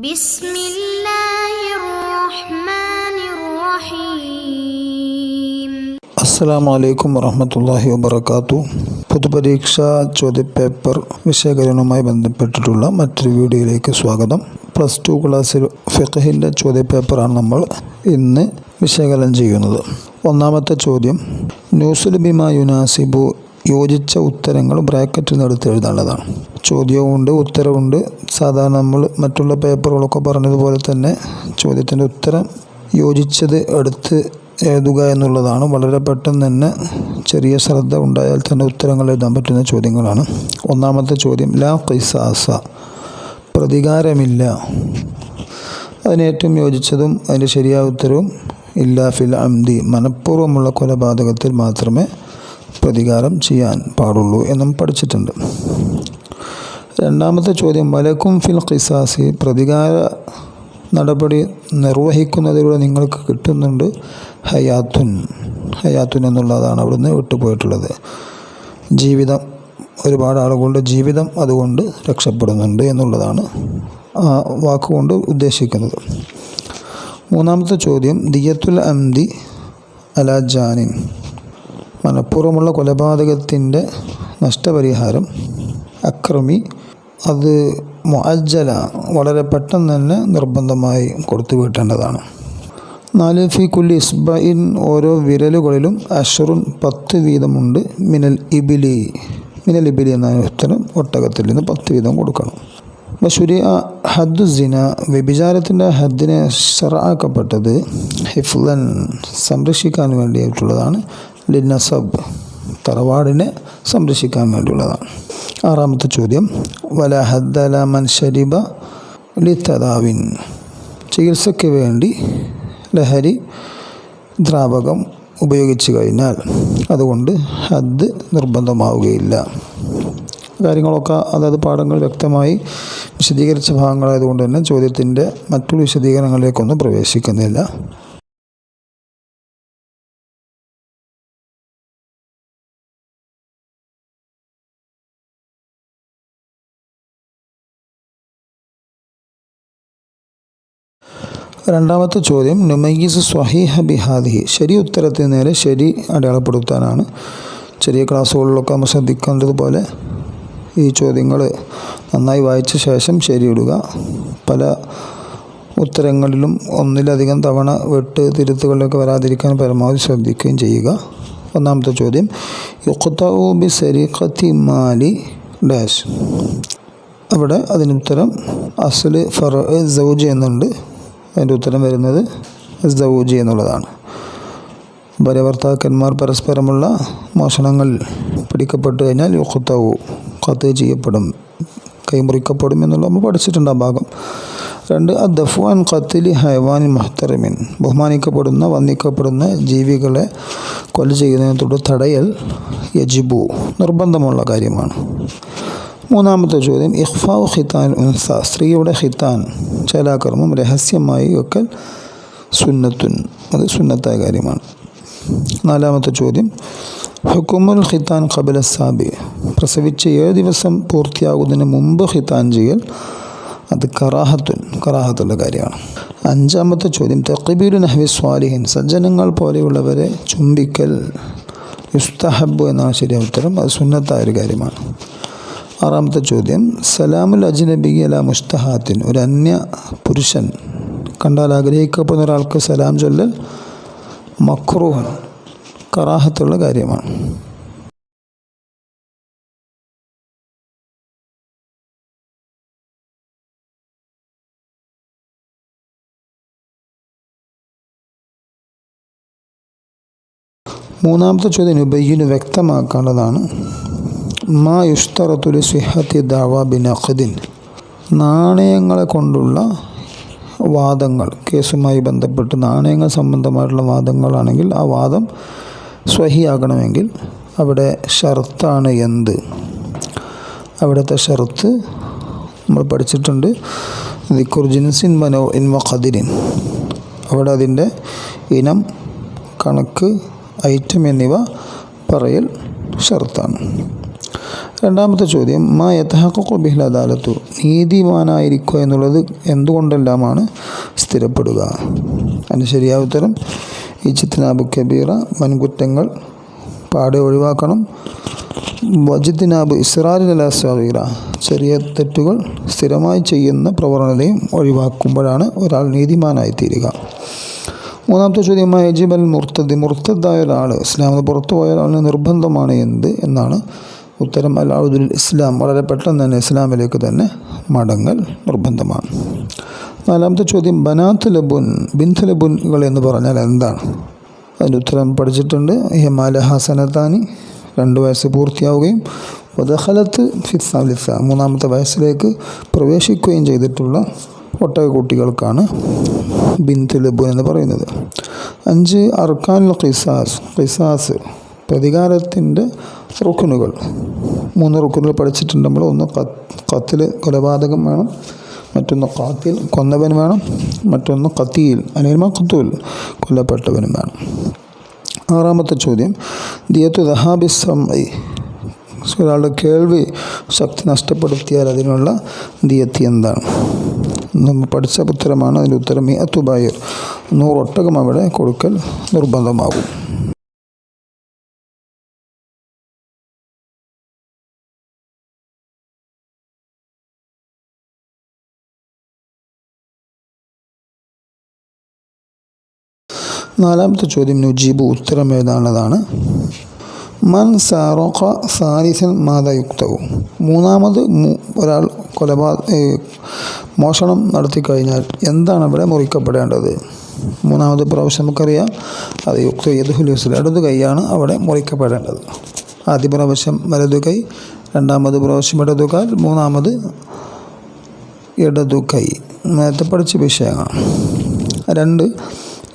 ബിസ്മില്ലാഹിർറഹ്മാനിർറഹീം. അസ്സലാമു അലൈക്കും വറഹ്മത്തുള്ളാഹി വബറകാതുഹു. പൊതുപരീക്ഷാ ചോദ്യപേപ്പർ വിശകലനവുമായി ബന്ധപ്പെട്ടിട്ടുള്ള മറ്റൊരു വീഡിയോയിലേക്ക് സ്വാഗതം. പ്ലസ് 2 ക്ലാസ്സിൽ ഫിഖ്ഹിൻ്റെ ചോദ്യപേപ്പറാണ് നമ്മൾ ഇന്ന് വിശകലനം ചെയ്യുന്നത്. ഒന്നാമത്തെ ചോദ്യം, നൂസുൽ ബിമാ യുനാസിബു, യോജിച്ച ഉത്തരങ്ങൾ ബ്രാക്കറ്റിൽ നിന്ന് എടുത്ത് എഴുതാനുള്ളതാണ്. ചോദ്യവുമുണ്ട്, ഉത്തരവുണ്ട്. സാധാരണ നമ്മൾ മറ്റുള്ള പേപ്പറുകളൊക്കെ പറഞ്ഞതുപോലെ തന്നെ ചോദ്യത്തിൻ്റെ ഉത്തരം യോജിച്ചത് എടുത്ത് എഴുതുക എന്നുള്ളതാണ്. വളരെ പെട്ടെന്ന് തന്നെ ചെറിയ ശ്രദ്ധ ഉണ്ടായാൽ തന്നെ ഉത്തരങ്ങൾ എഴുതാൻ പറ്റുന്ന ചോദ്യങ്ങളാണ്. ഒന്നാമത്തെ ചോദ്യം, ലാ ഖിസാസ, പ്രതികാരമില്ല. അതിന് ഏറ്റവും യോജിച്ചതും അതിൻ്റെ ശരിയായ ഉത്തരവും ഇല്ലാ ഫിൽ അംദി, മനഃപൂർവ്വമുള്ള കൊലപാതകത്തിൽ മാത്രമേ പ്രതികാരം ചെയ്യാൻ പാടുള്ളൂ എന്നും പഠിച്ചിട്ടുണ്ട്. രണ്ടാമത്തെ ചോദ്യം, വലക്കും ഫിൽ ഖിസാസി, പ്രതികാര നടപടി നിർവഹിക്കുന്നതിലൂടെ നിങ്ങൾക്ക് കിട്ടുന്നുണ്ട് ഹയാത്തുൻ എന്നുള്ളതാണ് അവിടുന്ന് വിട്ടുപോയിട്ടുള്ളത്. ജീവിതം, ഒരുപാട് ആളുകളുടെ ജീവിതം അതുകൊണ്ട് രക്ഷപ്പെടുന്നുണ്ട് എന്നുള്ളതാണ് ആ വാക്കുകൊണ്ട് ഉദ്ദേശിക്കുന്നത്. മൂന്നാമത്തെ ചോദ്യം, ദിയത്തുൽ അംദി അലാ ജാനിൻ, മനഃപൂർവ്വമുള്ള കൊലപാതകത്തിൻ്റെ നഷ്ടപരിഹാരം അക്രമി അത് മുഅജ്ജല, വളരെ പെട്ടെന്ന് തന്നെ നിർബന്ധമായി കൊടുത്തു വീട്ടേണ്ടതാണ്. 4 ഫി കുല്ലി ഇസ്ബഇൻ, ഓരോ വിരലുകളിലും അശ്റുൻ 10 വീതമുണ്ട്. മിനൽ ഇബിലി എന്ന ഉത്തരം, ഒട്ടകത്തിൽ നിന്ന് 10 വീതം കൊടുക്കണം. ബശുരിഅ ഹദ്ദു സിന, വ്യഭിചാരത്തിൻ്റെ ഹദ്ദിനെ ശർഅാക്കപ്പെട്ടത് ഹിഫ്ളൻ, സംരക്ഷിക്കാൻ വേണ്ടിയിട്ടുള്ളതാണ്. ലിനസബ്, തറവാടിനെ സംരക്ഷിക്കാൻ വേണ്ടിയുള്ളതാണ്. ആറാമത്തെ ചോദ്യം, വല ഹദ്ദല മൻ ശരിബ ലിത്തദാവിൻ, ചികിത്സയ്ക്ക് വേണ്ടി ലഹരി ദ്രാവകം ഉപയോഗിച്ചു കഴിഞ്ഞാൽ അതുകൊണ്ട് ഹദ് നിർബന്ധമാവുകയില്ല. കാര്യങ്ങളൊക്കെ അതായത് പാഠങ്ങൾ വ്യക്തമായി വിശദീകരിച്ച ഭാഗങ്ങളായതുകൊണ്ട് തന്നെ ചോദ്യത്തിൻ്റെ മറ്റുള്ള വിശദീകരണങ്ങളിലേക്കൊന്നും പ്രവേശിക്കുന്നില്ല. രണ്ടാമത്തെ ചോദ്യം, നുമയ്യിസ് സ്വഹീഹ ബിഹാദിഹി, ശരി ഉത്തരത്തിന് നേരെ ശരി അടയാളപ്പെടുത്താനാണ്. ചെറിയ ക്ലാസ്സുകളിലൊക്കെ നമ്മൾ ശ്രദ്ധിക്കേണ്ടതുപോലെ ഈ ചോദ്യങ്ങൾ നന്നായി വായിച്ച ശേഷം ശരിയിടുക. പല ഉത്തരങ്ങളിലും ഒന്നിലധികം തവണ വെട്ട് തിരുത്തുകളിലൊക്കെ വരാതിരിക്കാൻ പരമാവധി ശ്രദ്ധിക്കുകയും ചെയ്യുക. ഒന്നാമത്തെ ചോദ്യം, യുഖ്തഉ ബി സരിഖത്തി മാലി ഡാഷ്, അവിടെ അതിനുത്തരം അസ്ല് ഫർ സൗജ് എന്നുണ്ട്. അതിൻ്റെ ഉത്തരം വരുന്നത് സൗജി എന്നുള്ളതാണ്. ഭാര്യാഭർത്താക്കന്മാർ പരസ്പരമുള്ള മോഷണങ്ങൾ പിടിക്കപ്പെട്ടു കഴിഞ്ഞാൽ യുഖ്തഉ, ഖത്ത് ചെയ്യപ്പെടും, കൈമുറിക്കപ്പെടും എന്നുള്ള നമ്മൾ പഠിച്ചിട്ടുണ്ട് ആ ഭാഗം. 2, അദ്ദഫു അൻ ഖത്ലി ഹൈവാനിൻ മുഹ്തറമിൻ, ബഹുമാനിക്കപ്പെടുന്ന വന്ദിക്കപ്പെടുന്ന ജീവികളെ കൊല ചെയ്യുന്നതിനോട് തടയൽ യജിബു, നിർബന്ധമുള്ള കാര്യമാണ്. മൂന്നാമത്തെ ചോദ്യം, ഇഖ്ഫാഉ ഖിത്താൻ ഉൻസ, സ്ത്രീയുടെ ഖിത്താൻ ചേലാകർമ്മം രഹസ്യമായി വെക്കൽ സുന്നത്തുൻ, അത് സുന്നത്തായ കാര്യമാണ്. നാലാമത്തെ ചോദ്യം, ഹുക്കുമുൽ ഖിത്താൻ ഖബല സാബി, പ്രസവിച്ച് 7 ദിവസം പൂർത്തിയാകുന്നതിന് മുമ്പ് ഖിത്താൻ ചെയ്യൽ അത് കറാഹത്തുള്ള കാര്യമാണ്. അഞ്ചാമത്തെ ചോദ്യം, തഖ്ബീലു നഹ്വി സ്വാലിഹിൻ, സജ്ജനങ്ങൾ പോലെയുള്ളവരെ ചുംബിക്കൽ യുസ്തഹബ്ബു എന്നാണ് ശരിയായ ഉത്തരം, അത് സുന്നത്തായൊരു കാര്യമാണ്. ആറാമത്തെ ചോദ്യം, സലാമുൽ അജ്നബി അല മുസ്തഹാത്തിൻ, ഒരു അന്യ പുരുഷൻ കണ്ടാൽ ആഗ്രഹിക്കപ്പെടുന്ന ഒരാൾക്ക് സലാം ചൊല്ലൽ മക്റൂഹ്, കറാഹത്തുള്ള കാര്യമാണ്. മൂന്നാമത്തെ ചോദ്യം, ഉബയ്യിന് വ്യക്തമാക്കേണ്ടതാണ്. മാ യുഷ്തറത്തു ലി സിഹത്തി ദഅവ ബിനഖദിൻ, നാണയങ്ങളെ കൊണ്ടുള്ള വാദങ്ങൾ, കേസുമായി ബന്ധപ്പെട്ട് നാണയങ്ങൾ സംബന്ധമായിട്ടുള്ള വാദങ്ങളാണെങ്കിൽ ആ വാദം സ്വഹിയാകണമെങ്കിൽ അവിടെ ഷർത്താണ് എന്ത്? അവിടുത്തെ ഷർത്ത് നമ്മൾ പഠിച്ചിട്ടുണ്ട്, ദിക്ർ ജിൻസിൻ വനൗഇൻ വഖദിരിൻ, അവിടെ അതിൻ്റെ ഇനം, കണക്ക്, ഐറ്റം എന്നിവ പറയൽ ഷർത്താണ്. രണ്ടാമത്തെ ചോദ്യം മാ യതഹഖഖു ബിഹിൽ അദാലത്തു, നീതിമാനായിരിക്കുക എന്നുള്ളത് എന്തുകൊണ്ടെല്ലാമാണ് സ്ഥിരപ്പെടുക? അതിന് ശരിയായ ഉത്തരം ഇജ്തിനാബു കബീറ, വൻകുറ്റങ്ങൾ പാടെ ഒഴിവാക്കണം. വജ്തിനാബ് ഇസ്റാറിൽ സഗീറ, ചെറിയ തെറ്റുകൾ സ്ഥിരമായി ചെയ്യുന്ന പ്രവണതയും ഒഴിവാക്കുമ്പോഴാണ് ഒരാൾ നീതിമാനായിത്തീരുക. മൂന്നാമത്തെ ചോദ്യം യജിബൽ മുർത്തദ്, മുർത്തദായ ഒരാൾ ഇസ്ലാമിന് പുറത്തു പോയ ഒരാളിന് നിർബന്ധമാണ് എന്ത് എന്നാണ് ഉത്തരം. അൽ ഔദുൽ ഇസ്ലാം, വളരെ പെട്ടെന്ന് തന്നെ ഇസ്ലാമിലേക്ക് തന്നെ മടങ്ങൽ നിർബന്ധമാണ്. നാലാമത്തെ ചോദ്യം ബനാത്ത് ലബുൻ, ബിന്ത് ലബുൻകൾ എന്ന് പറഞ്ഞാൽ എന്താണ്? അതിൻ്റെ ഉത്തരം പഠിച്ചിട്ടുണ്ട്. ഹിമാലഹ സനത്താനി, 2 വയസ്സ് പൂർത്തിയാവുകയും വദഖലത്ത് ഫിസ്സാലിസ, 3-ാമത്തെ വയസ്സിലേക്ക് പ്രവേശിക്കുകയും ചെയ്തിട്ടുള്ള ഒട്ടകക്കുട്ടികൾക്കാണ് ബിന്ത് ലബുൻ എന്ന് പറയുന്നത്. 5 അർക്കാനുൽ ഖിസാസ്, ഖിസാസ് പ്രതികാരത്തിൻ്റെ റുക്കുനുകൾ, 3 റുക്കുനുകൾ പഠിച്ചിട്ടുണ്ട് നമ്മൾ. ഒന്ന് ഖത്ൽ, കൊലപാതകം വേണം. മറ്റൊന്ന് ഖാത്തിൽ, കൊന്നവൻ വേണം. മറ്റൊന്ന് ഖതീൽ അല്ലെങ്കിൽ മഖ്തൂൽ, കൊല്ലപ്പെട്ടവനും വേണം. 6-ാമത്തെ ചോദ്യം ദിയത്തു ദഹാബി സമഇ, ഒരാളുടെ കേൾവി ശക്തി നഷ്ടപ്പെടുത്തിയാൽ അതിനുള്ള ദിയത്ത് എന്താണ്? നമ്മൾ പഠിച്ച ഉത്തരമാണ്. അതിൻ്റെ ഉത്തരം മിഅത്തു ബൈർ, 100 ഒട്ടകം അവിടെ കൊടുക്കൽ നിർബന്ധമാകും. നാലാമത്തെ ചോദ്യം നുജീബു, ഉത്തരം എഴുതാനുള്ളതാണ്. മൻ സാറഖ സാലിസൻ മാദാ യുക്തവു, മൂന്നാമത് ഒരാൾ മോഷണം നടത്തിക്കഴിഞ്ഞാൽ എന്താണ് അവിടെ മുറിക്കപ്പെടേണ്ടത്? 3-ാമത് പ്രാവശ്യം നമുക്കറിയാം അത് യുക്ത യദുൽ യുസ്ര, ഇടതു കൈയാണ് അവിടെ മുറിക്കപ്പെടേണ്ടത്. ആദ്യ പ്രാവശ്യം വലതു കൈ, 2-ാമത് പ്രാവശ്യം ഇടതു കാൽ, 3-ാമത് ഇടതു കൈ. നേരത്തെ പഠിച്ച വിഷയമാണ്. 2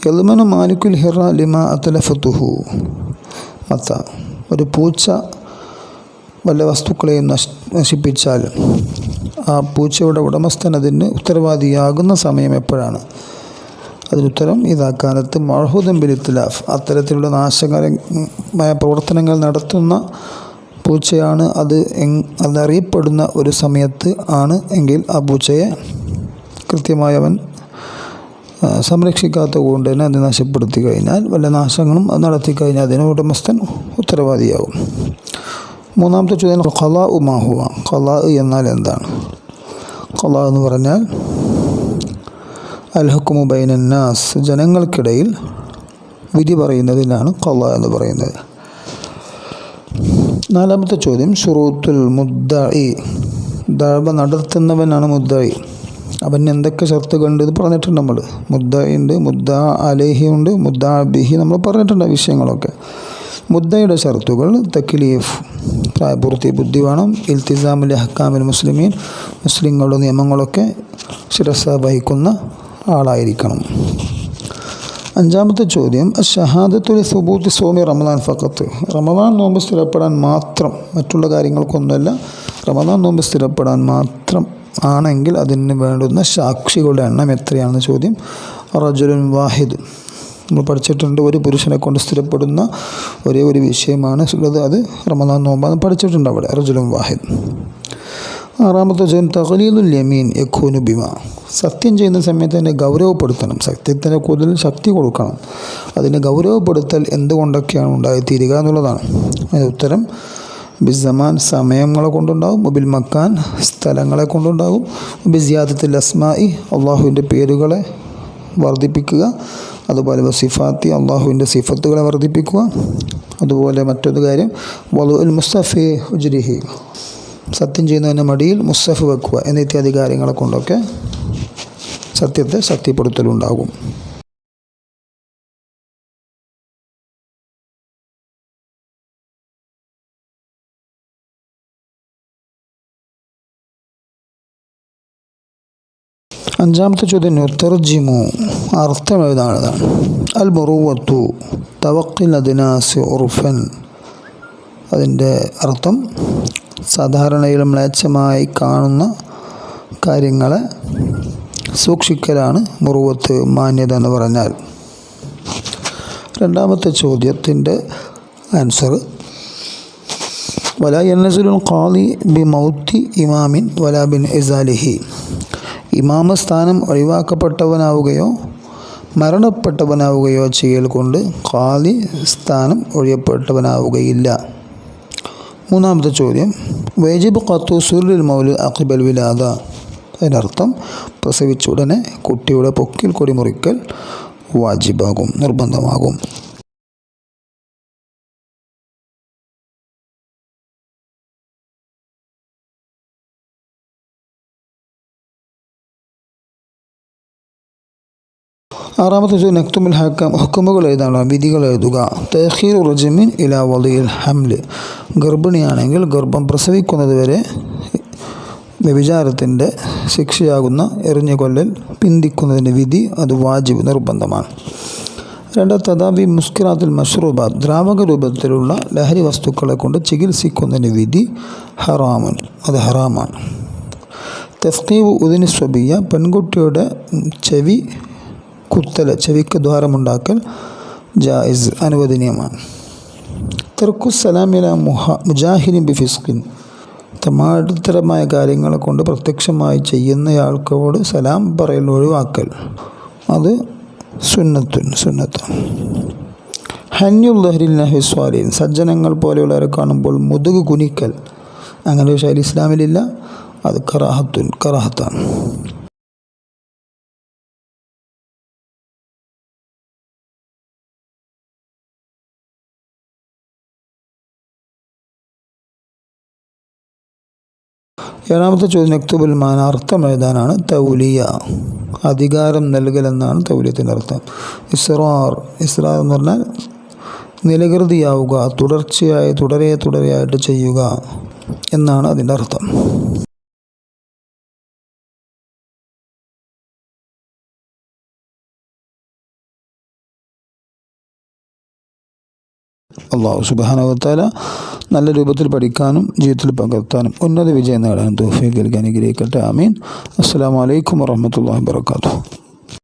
യൽമനു മാലിക്കുൽ ഹിറ ലിമാ അത്ലഫതുഹു മത്ത, ഒരു പൂച്ച വല്ല വസ്തുക്കളെയും നശിപ്പിച്ചാൽ ആ പൂച്ചയുടെ ഉടമസ്ഥൻ അതിന് ഉത്തരവാദിയാകുന്ന സമയം എപ്പോഴാണ്? അതിനുത്തരം ഇതാക്കാനത്ത് മഅഹൂദൻ ബിൽ ഇത്ലാഫ്, അത്തരത്തിലുള്ള നാശകരമായ പ്രവർത്തനങ്ങൾ നടത്തുന്ന പൂച്ചയാണ് അതറിയപ്പെടുന്ന ഒരു സമയത്ത് ആണ് എങ്കിൽ ആ പൂച്ചയെ കൃത്യമായി അവൻ സംരക്ഷിക്കാത്ത കൊണ്ട് തന്നെ അത് നശപ്പെടുത്തി കഴിഞ്ഞാൽ, വല്ല നാശങ്ങളും അത് നടത്തി കഴിഞ്ഞാൽ അതിന് ഉടമസ്ഥൻ ഉത്തരവാദിയാവും. 3-ാമത്തെ ചോദ്യം ഖളാ മാഹുവ, ഖളാ എന്നാൽ എന്താണ്? ഖളാ എന്ന് പറഞ്ഞാൽ അൽ ഹുക്മു ബൈനൻ നാസ്, ജനങ്ങൾക്കിടയിൽ വിധി പറയുന്നതിനാണ് ഖളാ എന്ന് പറയുന്നത്. 4-ാമത്തെ ചോദ്യം ശുറൂത്തുൽ മുദ്ദഇ, ദഅവ നടത്തുന്നവനാണ് മുദ്ദഇ, അവന് എന്തൊക്കെ ഷർത്തുകളുണ്ട് ഇത് പറഞ്ഞിട്ടുണ്ട് നമ്മൾ. മുദ്ദഇ ഉണ്ട്, മുദ്ദഅ അലൈഹി ഉണ്ട്, മുദ്ദഅ ബിഹി, നമ്മൾ പറഞ്ഞിട്ടുണ്ട് വിഷയങ്ങളൊക്കെ. മുദ്ദയുടെ ഷർത്തുകൾ തക്ലീഫ്, പ്രായപൂർത്തി, ബുദ്ധി വേണം. ഇൽത്തിസാമുൽ അഹ്കാമിൽ മുസ്ലിമീൻ, മുസ്ലിങ്ങളുടെ നിയമങ്ങളൊക്കെ ശിരസ വഹിക്കുന്ന ആളായിരിക്കണം. 5-ാമത്തെ ചോദ്യം ഷഹാദത്തു ലി സുബൂത്തി സൗമി റമദാൻ ഫഖത്ത്, റമദാൻ നോമ്പ് സ്ഥിരപ്പെടാൻ മാത്രം, മറ്റുള്ള കാര്യങ്ങൾക്കൊന്നുമല്ല, റമദാൻ നോമ്പ് സ്ഥിരപ്പെടാൻ മാത്രം ആണെങ്കിൽ അതിന് വേണ്ടുന്ന സാക്ഷികളുടെ എണ്ണം എത്രയാണെന്ന് ചോദ്യം. റജുലുൻ വാഹിദ്, നമ്മൾ പഠിച്ചിട്ടുണ്ട്. ഒരു പുരുഷനെ കൊണ്ട് സ്ഥിരപ്പെടുന്ന ഒരേ ഒരു വിഷയമാണ് ഉള്ളത്, അത് റമദാൻ നോമ്പാന്ന് പഠിച്ചിട്ടുണ്ട് അവിടെ. റജുലുൻ വാഹിദ്. 6-ാമത്തെ ചോദ്യം തഖ്ലീദുൽ യമീൻ യഖൂനു ബിമാ, സത്യം ചെയ്യുന്ന സമയത്ത് അതിനെ ഗൗരവപ്പെടുത്തണം, സത്യത്തിന് കൂടുതൽ ശക്തി കൊടുക്കണം. അതിനെ ഗൗരവപ്പെടുത്തൽ എന്തുകൊണ്ടൊക്കെയാണ് ഉണ്ടായിത്തീരുക എന്നുള്ളതാണ്. അതിന് ഉത്തരം ബിസ്സമാൻ, സമയങ്ങളെ കൊണ്ടുണ്ടാകും. ബിൽ മക്കാൻ, സ്ഥലങ്ങളെ കൊണ്ടുണ്ടാകും. ബിസിയാദത്തുൽ അസ്മാഇ, അള്ളാഹുവിൻ്റെ പേരുകളെ വർദ്ധിപ്പിക്കുക. അതുപോലെ സിഫാത്തി, അള്ളാഹുവിൻ്റെ സിഫത്തുകളെ വർദ്ധിപ്പിക്കുക. അതുപോലെ മറ്റൊരു കാര്യം വളുഉൽ മുസ്തഫി ഹുജ്രിഹി, സത്യം ചെയ്യുന്നതിൻ്റെ മടിയിൽ മുസ്തഫ് വെക്കുക എന്നിത്യാദി കാര്യങ്ങളെ കൊണ്ടൊക്കെ സത്യത്തെ ശക്തിപ്പെടുത്തലുണ്ടാകും. അഞ്ചാമത്തെ ചോദ്യം തർജിമു, അർത്ഥം എഴുതാനുള്ളതാണ്. അൽ മുറുവത്തു തവക്കിൽ അദ്നാസ് ഉർഫൻ, അതിൻ്റെ അർത്ഥം സാധാരണയിൽ മ്ലേച്ഛമായി കാണുന്ന കാര്യങ്ങളെ സൂക്ഷിക്കലാണ് മുറുവത്ത്, മാന്യത എന്ന് പറഞ്ഞാൽ. രണ്ടാമത്തെ ചോദ്യത്തിൻ്റെ ആൻസർ വലാ യൻസിലുൽ ഖാദി ബി മൗത്തി ഇമാമിൻ വലാ ബിൻ ഇസാലിഹി. ഇമാമ സ്ഥാനം ഒഴിവാക്കപ്പെട്ടവനാവുകയോ മരണപ്പെട്ടവനാവുകയോ ചെയ്യൽ കൊണ്ട് ഖാദി സ്ഥാനം ഒഴിയപ്പെട്ടവനാവുകയില്ല. മൂന്നാമത്തെ ചോദ്യം, വജിബ് ഖത്തു സുറിൽ മൗലിദ് അഖിബൽ വിലാദ. അതിനർത്ഥം പ്രസവിച്ച ഉടനെ കുട്ടിയുടെ പൊക്കിൽ കൊടി മുറിക്കൽ വാജിബാകും, നിർബന്ധമാകും. ആറാമത്തെ ചോദ്യം, നക്തുമുൽ ഹക്കം. ഹുക്കുമുകൾ എഴുതാനുള്ള വിധികൾ എഴുതുക. തഖീർ റജമിൻ ഇലാ വദിയിൽ ഹംല്. ഗർഭിണിയാണെങ്കിൽ ഗർഭം പ്രസവിക്കുന്നത് വരെ വ്യഭിചാരത്തിൻ്റെ ശിക്ഷയാകുന്ന എറിഞ്ഞു കൊല്ലൽ പിന്തിക്കുന്നതിൻ്റെ വിധി അത് വാജിബ്, നിർബന്ധമാണ്. തദാബി മുസ്കിറാത്തുൽ മഷ്റൂബാത്ത്. ദ്രാവക രൂപത്തിലുള്ള ലഹരി വസ്തുക്കളെ കൊണ്ട് ചികിത്സിക്കുന്നതിൻ്റെ വിധി ഹറാമുൻ, അത് ഹറാമാണ്. തസ്ഖീബ് ഉദിനി സ്വബിയ. പെൺകുട്ടിയുടെ ചെവി കുത്തൽ, ചെവിക്ക് ദ്വാരമുണ്ടാക്കൽ ജായിസ്, അനുവദനീയമാണ്. തർക്കു സലാമില മുജാഹിരിൻ ബി ഫിസ്കിൻ. തമാടത്തരമായ കാര്യങ്ങളെ കൊണ്ട് പ്രത്യക്ഷമായി ചെയ്യുന്നയാൾക്കോട് സലാം പറയൽ ഒഴിവാക്കൽ, അത് സുന്നത്താണ്. ഹന്യുൽ ദഹ്രിൽ നഹി സ്വാലീൻ. സജ്ജനങ്ങൾ പോലെയുള്ളവരെ കാണുമ്പോൾ മുതുക് കുനിക്കൽ, അങ്ങനെ ഒരു ശൈലി ഇസ്ലാമിലില്ല, അത് കറാഹത്താണ്. ഏഴാമത്തെ ചോദ്യം, നക്തുബുൽ മാന. അർത്ഥം എഴുതാനാണ്. തൗലിയ, അധികാരം നൽകലെന്നാണ് തൗലിയത്തിൻ്റെ അർത്ഥം. ഇസ്റാർ എന്ന് പറഞ്ഞാൽ നിലകൃതിയാവുക, തുടരെയായിട്ട് ചെയ്യുക എന്നാണ് അതിൻ്റെ അർത്ഥം. അല്ലാഹു സുബ്ഹാനഹു വ തആല നല്ല രൂപത്തിൽ പഠിക്കാനും ജീവിതത്തിൽ പകർത്താനും ഉന്നത വിജയം നേടാനും തൗഫീഖ് നൽകി അനുഗ്രഹിക്കട്ടെ. ആമീൻ. അസ്സലാമു അലൈക്കും വറഹ്മത്തുള്ളാഹി വബറകാതുഹു.